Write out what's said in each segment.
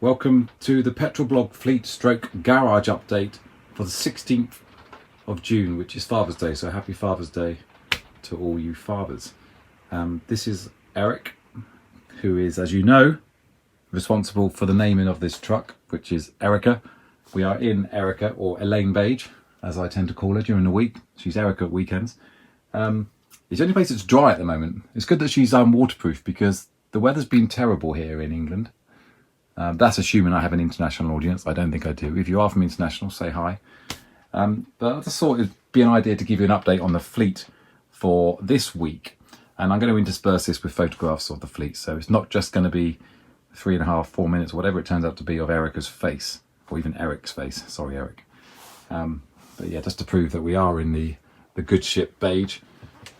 Welcome to the PetrolBlog Fleet Stroke Garage update for the 16th of June, which is Father's Day, so happy Father's Day to all you fathers. This is Eric, who is, as you know, responsible for the naming of this truck, which is Erica. We are in Erica, or Elaine Beige, as I tend to call her during the week. She's Erica at weekends. It's the only place that's dry at the moment. It's good that she's waterproof because the weather's been terrible here in England. That's assuming I have an international audience. I don't think I do. If you are from international, say hi. But I just thought it'd be an idea to give you an update on the fleet for this week. And I'm going to intersperse this with photographs of the fleet. So it's not just going to be 3.5, 4 minutes, whatever it turns out to be, of Erica's face, or even Eric's face. Sorry, Eric. But yeah, just to prove that we are in the good ship beige.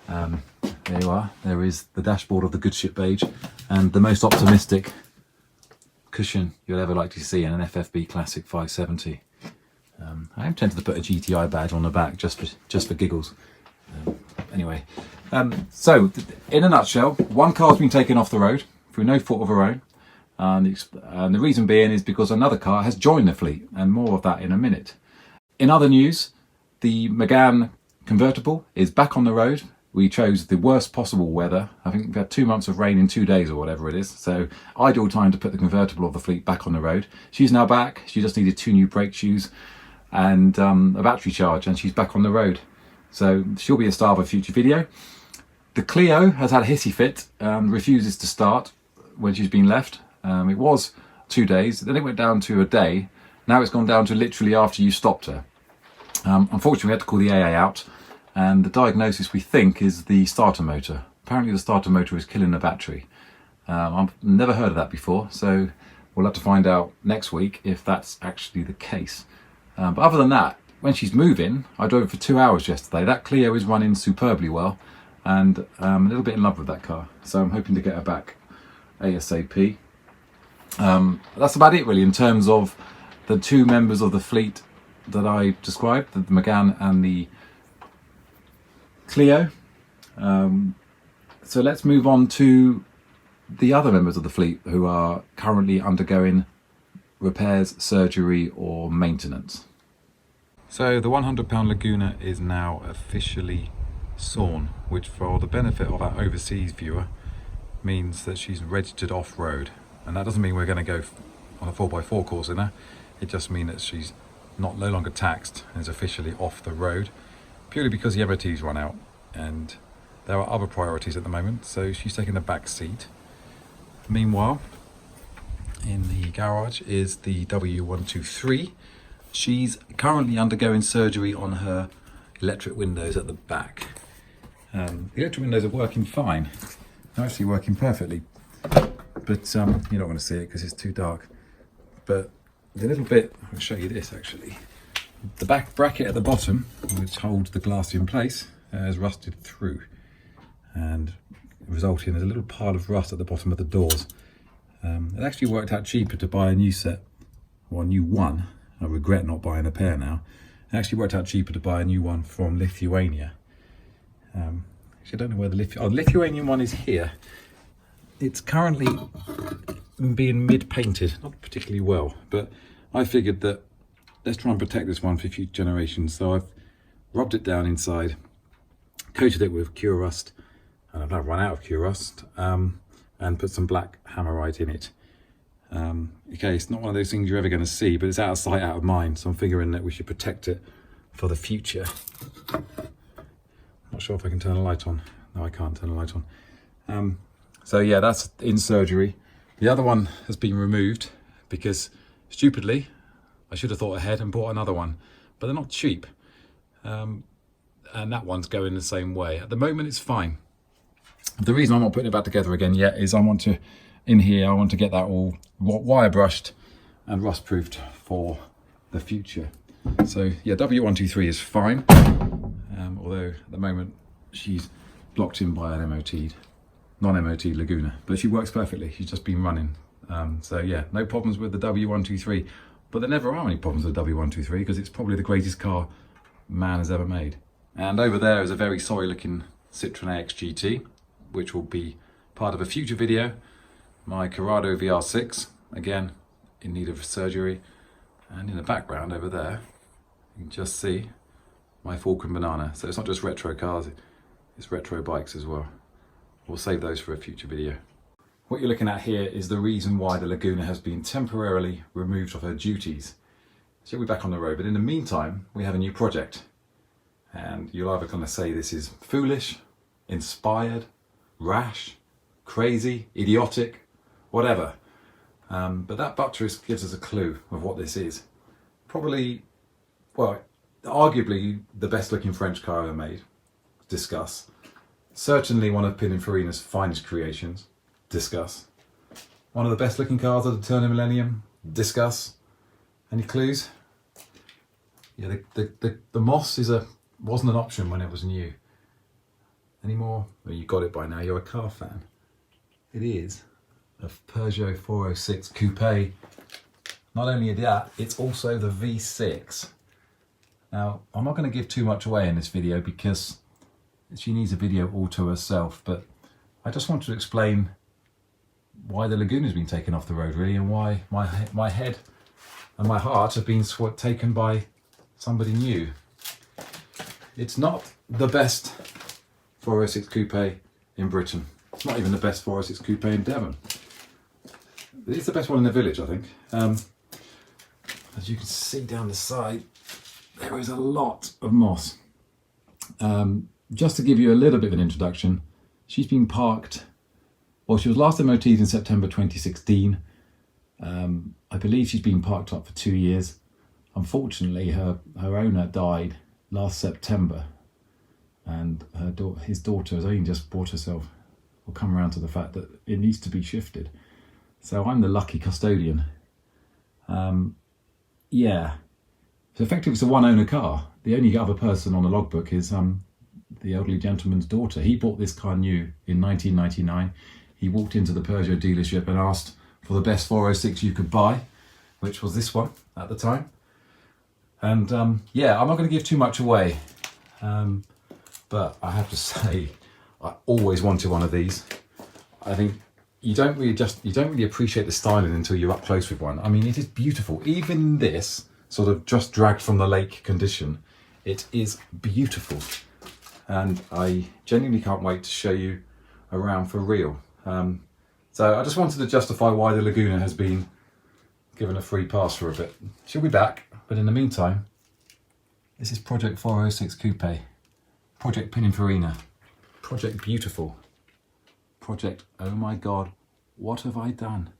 There you are. There is the dashboard of the good ship beige, and the most optimistic cushion you'll ever like to see in an FFB Classic 570. I am tempted to put a GTI badge on the back just for giggles. Anyway, so in a nutshell, one car's been taken off the road through no fault of her own, and the reason being is because another car has joined the fleet, and more of that in a minute. In other news, the Megane convertible is back on the road. We chose the worst possible weather. I think we've had 2 months of rain in 2 days or whatever it is. So ideal time to put the convertible of the fleet back on the road. She's now back. She just needed 2 new brake shoes and a battery charge, and she's back on the road. So she'll be a star of a future video. The Clio has had a hissy fit and refuses to start when she's been left. It was 2 days, then it went down to a day. Now it's gone down to literally after you stopped her. Unfortunately, we had to call the AA out. And the diagnosis, we think, is the starter motor. Apparently the starter motor is killing the battery. I've never heard of that before, so we'll have to find out next week if that's actually the case. But other than that, when she's moving, I drove for 2 hours yesterday. That Clio is running superbly well, and I'm a little bit in love with that car. So I'm hoping to get her back ASAP. That's about it really in terms of the 2 members of the fleet that I described, the Megane and the Clio. So let's move on to the other members of the fleet who are currently undergoing repairs, surgery or maintenance. So the £100 Laguna is now officially sawn, which for the benefit of our overseas viewer means that she's registered off-road. And that doesn't mean we're going to go on a 4x4 course in her. It just means that she's no longer taxed and is officially off the road, purely because the MOT's run out and there are other priorities at the moment, so she's taking the back seat. Meanwhile, in the garage is the W123. She's currently undergoing surgery on her electric windows at the back. The electric windows are working fine. They're actually working perfectly, but you're not going to see it because it's too dark. But the little bit, I'll show you this actually. The back bracket at the bottom, which holds the glass in place, has rusted through and resulting in a little pile of rust at the bottom of the doors. It actually worked out cheaper to buy a new set, or a new one. I regret not buying a pair now. It actually worked out cheaper to buy a new one from Lithuania. Actually, I don't know where the Lithuanian one is here. It's currently being mid-painted, not particularly well, but I figured that let's try and protect this one for future generations. So I've rubbed it down inside, coated it with Cure Rust, and I've now run out of Cure Rust, and put some black hammerite in it. Okay, it's not one of those things you're ever going to see, but it's out of sight, out of mind. So I'm figuring that we should protect it for the future. Not sure if I can turn a light on. No, I can't turn a light on. So yeah, that's in surgery. The other one has been removed because, stupidly, I should have thought ahead and bought another one, but they're not cheap. And that one's going the same way. At the moment, it's fine. The reason I'm not putting it back together again yet is I want to get that all wire brushed and rust proofed for the future. So yeah, W123 is fine. Although at the moment she's blocked in by an non-MOT Laguna, but she works perfectly. She's just been running. So yeah, no problems with the W123. But there never are any problems with the W123 because it's probably the greatest car man has ever made. And over there is a very sorry looking Citroen AX GT, which will be part of a future video. My Corrado VR6, again, in need of surgery. And in the background over there, you can just see my Falcon Banana. So it's not just retro cars, it's retro bikes as well. We'll save those for a future video. What you're looking at here is the reason why the Laguna has been temporarily removed of her duties. She'll be back on the road, but in the meantime, we have a new project. And you're either going to say this is foolish, inspired, rash, crazy, idiotic, whatever. But that buttress gives us a clue of what this is. Probably, well, arguably the best looking French car ever made. Discuss. Certainly one of Pininfarina's finest creations. Discuss. One of the best looking cars of the turn of the millennium. Discuss. Any clues? Yeah, the Moss wasn't an option when it was new. Any more? Well, you got it by now, you're a car fan. It is a Peugeot 406 Coupe. Not only that, it's also the V6. Now, I'm not going to give too much away in this video because she needs a video all to herself, but I just want to explain why the Laguna's been taken off the road really, and why my head and my heart have been taken by somebody new. It's not the best 406 Coupe in Britain. It's not even the best 406 Coupe in Devon. It's the best one in the village, I think. As you can see down the side, there is a lot of moss. Just to give you a little bit of an introduction, she's been parked, well, she was last MOT'd in September 2016. I believe she's been parked up for 2 years. Unfortunately, her owner died last September, and his daughter has only just bought herself, or come around to the fact that it needs to be shifted. So I'm the lucky custodian. Yeah, so effectively it's a one owner car. The only other person on the logbook is the elderly gentleman's daughter. He bought this car new in 1999. He walked into the Peugeot dealership and asked for the best 406 you could buy, which was this one at the time. And yeah, I'm not going to give too much away, but I have to say, I always wanted one of these. I think you don't really appreciate the styling until you're up close with one. I mean, it is beautiful. Even this sort of just dragged from the lake condition, it is beautiful. And I genuinely can't wait to show you around for real. So I just wanted to justify why the Laguna has been given a free pass for a bit. She'll be back, but in the meantime, this is Project 406 Coupe, Project Pininfarina, Project Beautiful, Project Oh My God, What Have I Done?